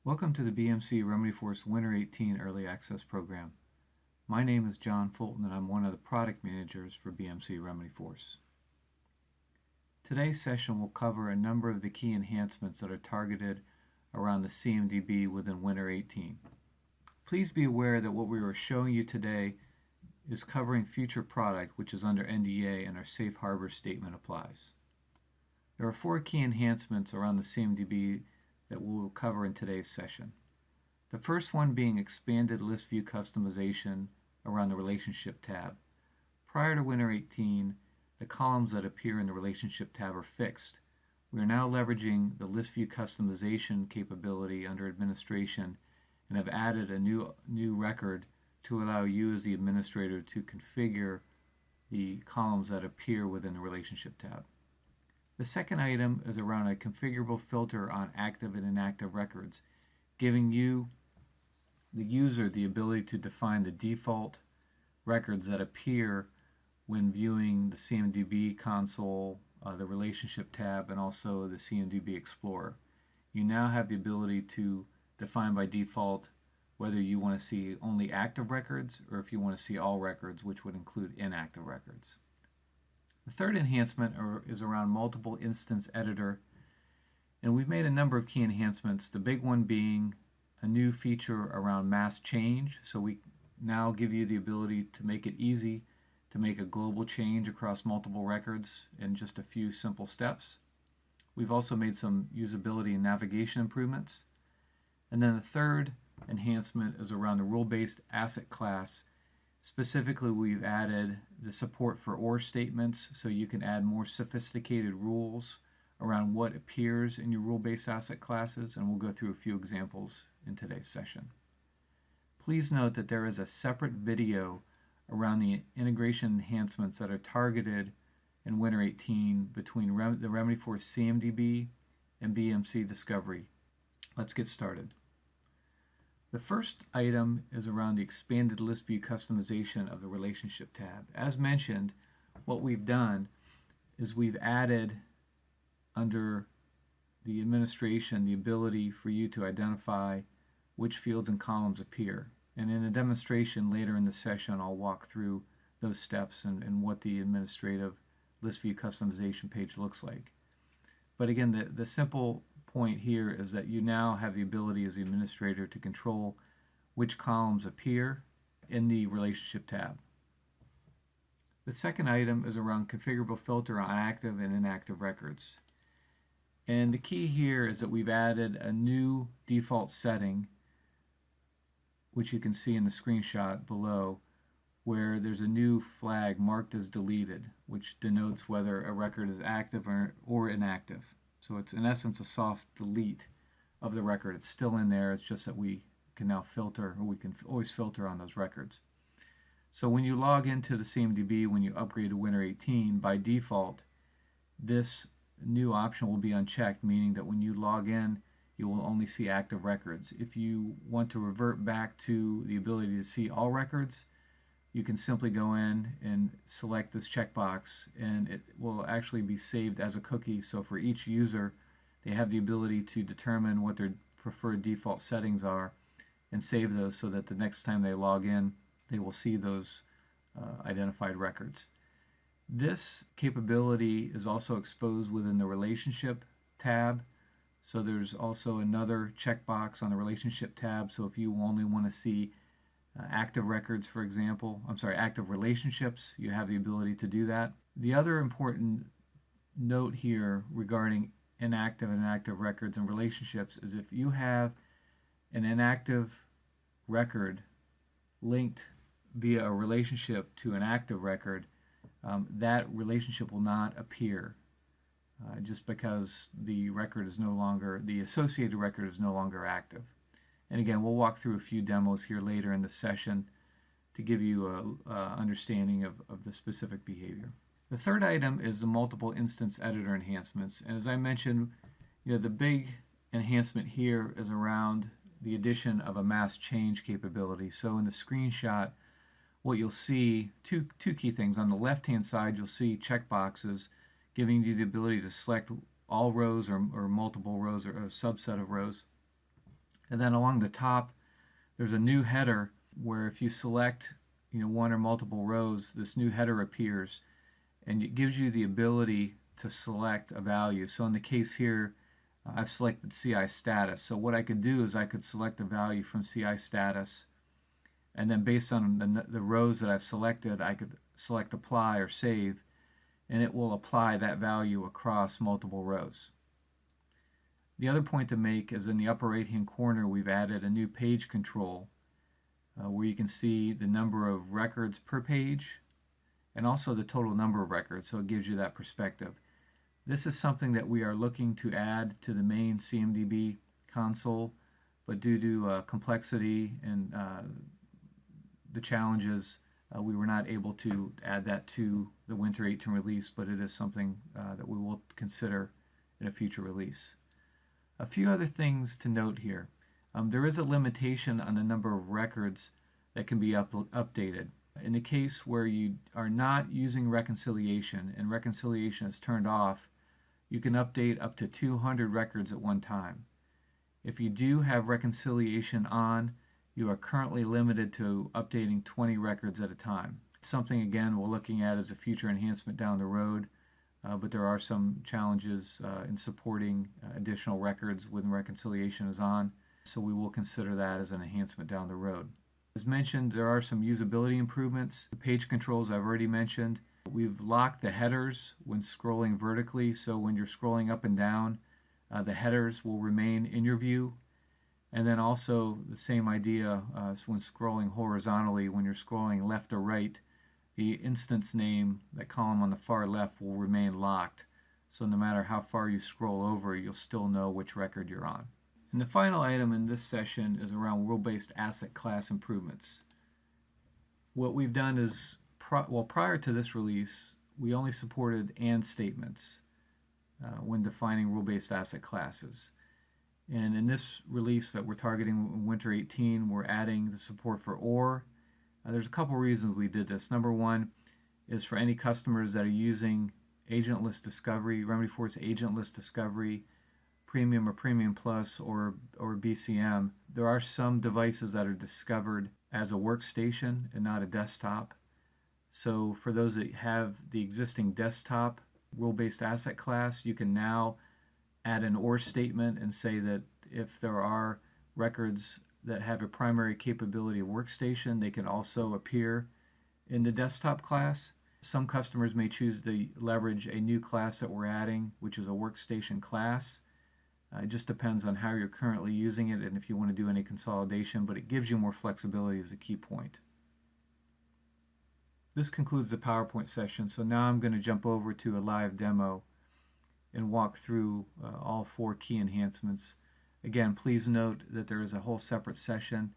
Welcome to the BMC Remedyforce Winter 18 Early Access Program. My name is John Fulton and I'm one of the product managers for BMC Remedyforce. Today's session will cover a number of the key enhancements that are targeted around the CMDB within Winter 18. Please be aware that what we are showing you today is covering future product, which is under NDA, and our safe harbor statement applies. There are 4 key enhancements around the CMDB that we will cover in today's session. The first one being expanded list view customization around the Relationship tab. Prior to Winter 18, the columns that appear in the Relationship tab are fixed. We are now leveraging the list view customization capability under Administration and have added a new record to allow you as the administrator to configure the columns that appear within the Relationship tab. The second item is around a configurable filter on active and inactive records, giving you, the user, the ability to define the default records that appear when viewing the CMDB console, the Relationship tab, and also the CMDB Explorer. You now have the ability to define by default whether you want to see only active records or if you want to see all records, which would include inactive records. The third enhancement is around multiple instance editor, and we've made a number of key enhancements, the big one being a new feature around mass change. So we now give you the ability to make it easy to make a global change across multiple records in just a few simple steps. We've also made some usability and navigation improvements. And then the third enhancement is around the rule-based asset class. Specifically, we've added the support for OR statements, so you can add more sophisticated rules around what appears in your rule-based asset classes, and we'll go through a few examples in today's session. Please note that there is a separate video around the integration enhancements that are targeted in Winter 18 between the Remedyforce CMDB and BMC Discovery. Let's get started. The first item is around the expanded list view customization of the Relationship tab. As mentioned, what we've done is we've added under the administration the ability for you to identify which fields and columns appear. And in a demonstration later in the session, I'll walk through those steps and what the administrative list view customization page looks like. But again, the simple point here is that you now have the ability as the administrator to control which columns appear in the Relationship tab. The second item is around configurable filter on active and inactive records. And the key here is that we've added a new default setting, which you can see in the screenshot below, where there's a new flag marked as deleted, which denotes whether a record is active or inactive. So it's in essence a soft delete of the record. It's still in there, it's just that we can now filter, or we can always filter on those records. So when you log into the CMDB, when you upgrade to Winter 18, by default, this new option will be unchecked, meaning that when you log in, you will only see active records. If you want to revert back to the ability to see all records, you can simply go in and select this checkbox, and it will actually be saved as a cookie. So for each user, they have the ability to determine what their preferred default settings are and save those so that the next time they log in, they will see those identified records. This capability is also exposed within the Relationship tab. So there's also another checkbox on the Relationship tab. So if you only want to see active records, for example, active relationships, you have the ability to do that. The other important note here regarding inactive and active records and relationships is if you have an inactive record linked via a relationship to an active record, that relationship will not appear just because the associated record is no longer active. And again, we'll walk through a few demos here later in the session to give you an understanding of the specific behavior. The third item is the multiple instance editor enhancements. And as I mentioned, the big enhancement here is around the addition of a mass change capability. So in the screenshot, what you'll see, two key things. On the left-hand side, you'll see checkboxes giving you the ability to select all rows or multiple rows or a subset of rows. And then along the top, there's a new header where if you select one or multiple rows, this new header appears, and it gives you the ability to select a value. So in the case here, I've selected CI status. So what I could do is I could select a value from CI status, and then based on the rows that I've selected, I could select apply or save, and it will apply that value across multiple rows. The other point to make is in the upper right hand corner, we've added a new page control where you can see the number of records per page and also the total number of records, so it gives you that perspective. This is something that we are looking to add to the main CMDB console, but due to complexity and the challenges, we were not able to add that to the Winter 18 release, but it is something that we will consider in a future release. A few other things to note here. There is a limitation on the number of records that can be updated. In the case where you are not using reconciliation and reconciliation is turned off, you can update up to 200 records at one time. If you do have reconciliation on, you are currently limited to updating 20 records at a time. It's something, again, we're looking at as a future enhancement down the road, but there are some challenges in supporting additional records when reconciliation is on, so we will consider that as an enhancement down the road. As mentioned, there are some usability improvements. The page controls I've already mentioned. We've locked the headers when scrolling vertically, so when you're scrolling up and down, the headers will remain in your view. And then also the same idea when scrolling horizontally, when you're scrolling left or right, the instance name, that column on the far left, will remain locked. So no matter how far you scroll over, you'll still know which record you're on. And the final item in this session is around rule-based asset class improvements. What we've done is, prior to this release, we only supported AND statements when defining rule-based asset classes. And in this release that we're targeting in Winter 18, we're adding the support for OR. There's a couple reasons we did this. Number one is for any customers that are using agentless discovery, Remedyforce agentless discovery, Premium or Premium Plus or BCM. There are some devices that are discovered as a workstation and not a desktop. So for those that have the existing desktop rule-based asset class, you can now add an OR statement and say that if there are records that have a primary capability of workstation, they can also appear in the desktop class. Some customers may choose to leverage a new class that we're adding, which is a workstation class. It just depends on how you're currently using it and if you want to do any consolidation, but it gives you more flexibility as a key point. This concludes the PowerPoint session, so now I'm going to jump over to a live demo and walk through all 4 key enhancements. Again, please note that there is a whole separate session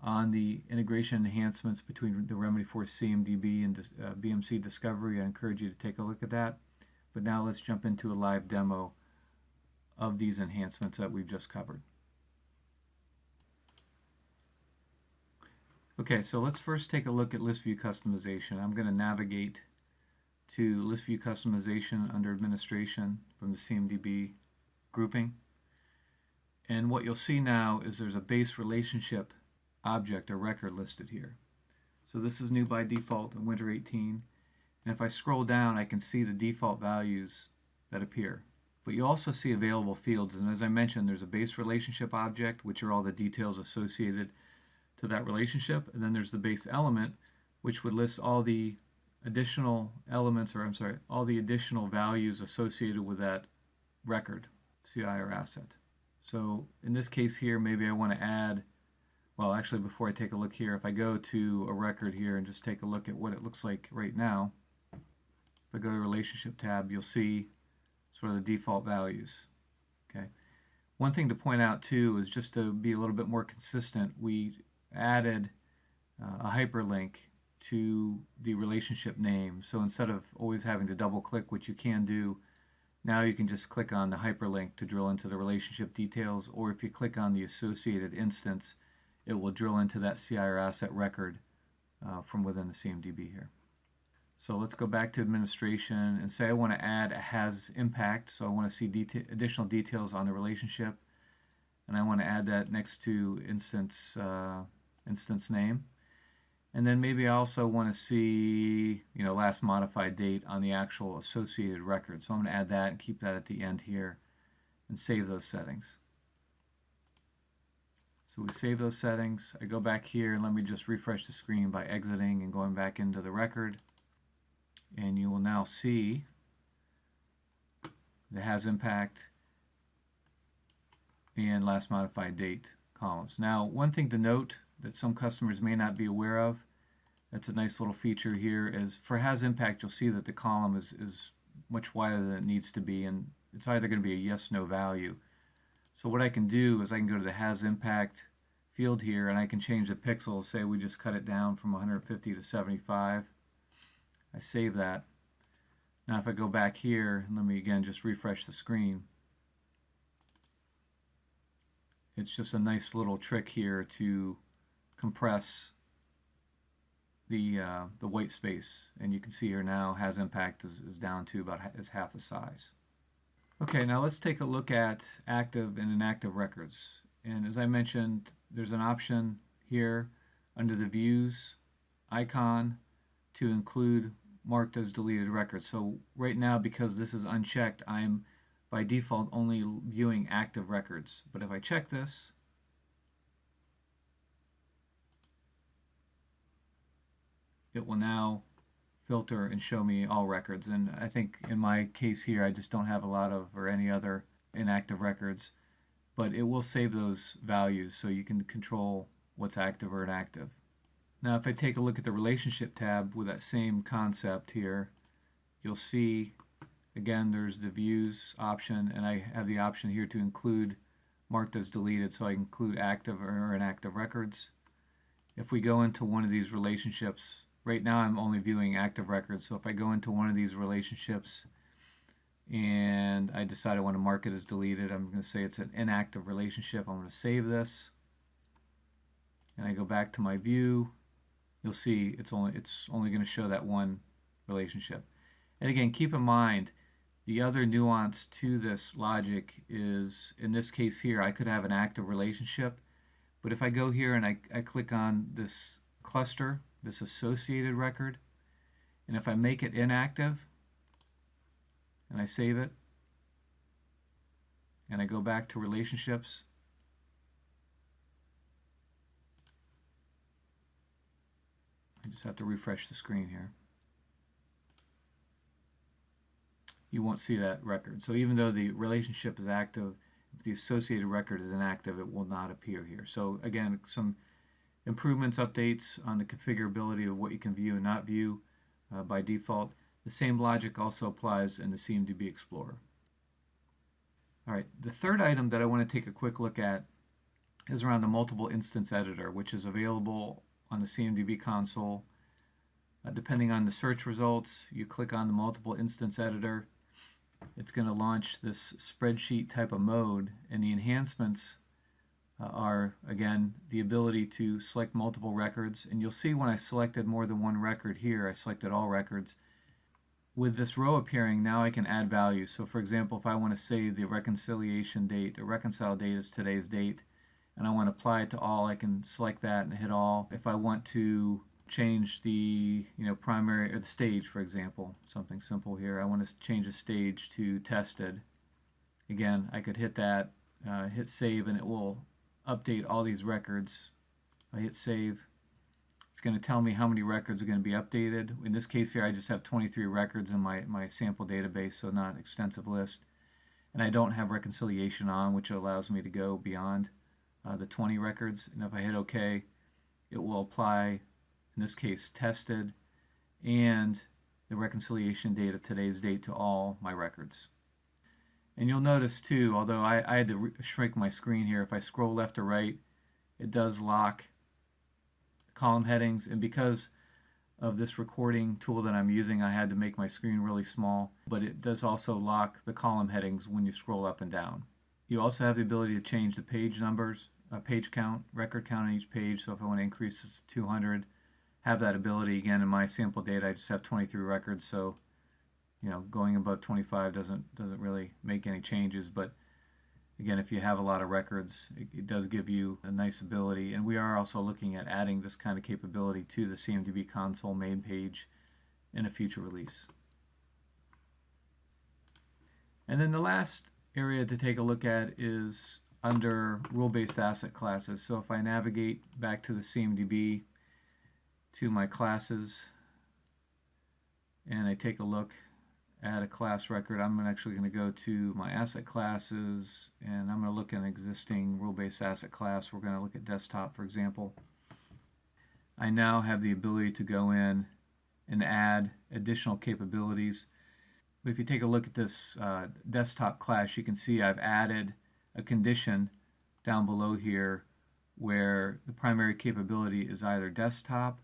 on the integration enhancements between the Remedyforce CMDB and BMC Discovery. I encourage you to take a look at that. But now let's jump into a live demo of these enhancements that we've just covered. Okay, so let's first take a look at list view customization. I'm going to navigate to list view customization under administration from the CMDB grouping. And what you'll see now is there's a base relationship object or record listed here. So this is new by default in Winter 18. And if I scroll down, I can see the default values that appear. But you also see available fields. And as I mentioned, there's a base relationship object, which are all the details associated to that relationship. And then there's the base element, which would list all the additional elements, or all the additional values associated with that record, CI or asset. So in this case here, maybe I want to add, well, actually before I take a look here, if I go to a record here and just take a look at what it looks like right now, if I go to the relationship tab, you'll see sort of the default values. Okay. One thing to point out too is, just to be a little bit more consistent, we added a hyperlink to the relationship name. So instead of always having to double click, which you can do, now you can just click on the hyperlink to drill into the relationship details, or if you click on the associated instance, it will drill into that CI or asset record from within the CMDB here. So let's go back to administration and say I want to add a has impact, so I want to see additional details on the relationship. and I want to add that next to instance name. And then maybe I also want to see, last modified date on the actual associated record. So I'm going to add that and keep that at the end here and save those settings. So we save those settings. I go back here and let me just refresh the screen by exiting and going back into the record. And you will now see the has impact and last modified date columns. Now, one thing to note that some customers may not be aware of, that's a nice little feature here, is for has impact you'll see that the column is much wider than it needs to be, and it's either going to be a yes no value. So what I can do is I can go to the has impact field here and I can change the pixels. Say we just cut it down from 150 to 75. I save that. Now if I go back here, let me again just refresh the screen. It's just a nice little trick here to compress the white space, and you can see here now has impact is down to about half the size. Okay, now let's take a look at active and inactive records. And as I mentioned, there's an option here under the views icon to include marked as deleted records. So right now, because this is unchecked, I'm by default only viewing active records. But if I check this, it will now filter and show me all records. And I think in my case here, I just don't have a lot of or any other inactive records, but it will save those values so you can control what's active or inactive. Now if I take a look at the relationship tab with that same concept here, you'll see again there's the views option, and I have the option here to include marked as deleted, so I can include active or inactive records. If we go into one of these relationships, right now I'm only viewing active records, so if I go into one of these relationships and I decide I want to mark it as deleted, I'm going to say it's an inactive relationship. I'm going to save this, and I go back to my view. You'll see it's only going to show that one relationship. And again, keep in mind the other nuance to this logic is, in this case here, I could have an active relationship, but if I go here and I click on this cluster, this associated record, and if I make it inactive and I save it and I go back to relationships, I just have to refresh the screen here, you won't see that record. So even though the relationship is active, if the associated record is inactive, it will not appear here. So again, some improvements, updates on the configurability of what you can view and not view by default. The same logic also applies in the CMDB Explorer. All right, the third item that I want to take a quick look at is around the multiple instance editor, which is available on the CMDB console. Depending on the search results, you click on the multiple instance editor, it's going to launch this spreadsheet type of mode, and the enhancements are, again, the ability to select multiple records. And you'll see when I selected more than one record here, I selected all records. With this row appearing, now I can add values. So for example, if I want to say the reconciliation date, the reconcile date is today's date, and I want to apply it to all, I can select that and hit all. If I want to change the primary or the stage, for example, something simple here, I want to change a stage to tested. Again, I could hit that, hit save, and it will update all these records. I hit save. It's going to tell me how many records are going to be updated. In this case here, I just have 23 records in my sample database, so not an extensive list. And I don't have reconciliation on, which allows me to go beyond the 20 records. And if I hit OK, it will apply, in this case, tested and the reconciliation date of today's date to all my records. And you'll notice too, although I had to shrink my screen here, if I scroll left or right, it does lock column headings, and because of this recording tool that I'm using, I had to make my screen really small, but it does also lock the column headings when you scroll up and down. You also have the ability to change the page numbers, page count, record count on each page, so if I want to increase this to 200, have that ability. Again, in my sample data, I just have 23 records, so going above 25 doesn't really make any changes, but Again, if you have a lot of records, it does give you a nice ability. And we are also looking at adding this kind of capability to the CMDB console main page in a future release. And then the last area to take a look at is under rule-based asset classes. So if I navigate back to the CMDB to my classes and I take a look at a class record, I'm actually going to go to my asset classes and I'm going to look at an existing rule-based asset class. We're going to look at desktop, for example. I now have the ability to go in and add additional capabilities. But if you take a look at this desktop class, you can see I've added a condition down below here where the primary capability is either desktop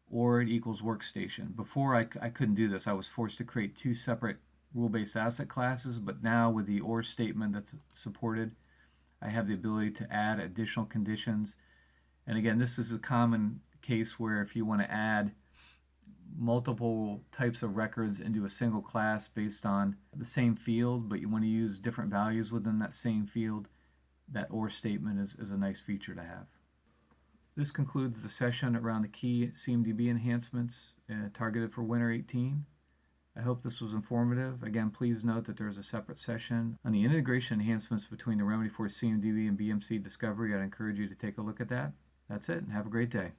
or it equals workstation. Before I couldn't do this. I was forced to create two separate rule-based asset classes, but now with the OR statement that's supported, I have the ability to add additional conditions. And again, this is a common case where if you want to add multiple types of records into a single class based on the same field, but you want to use different values within that same field, that OR statement is a nice feature to have. This concludes the session around the key CMDB enhancements targeted for Winter 18. I hope this was informative. Again, please note that there is a separate session on the integration enhancements between the Remedyforce CMDB and BMC Discovery. I'd encourage you to take a look at that. That's it, and have a great day.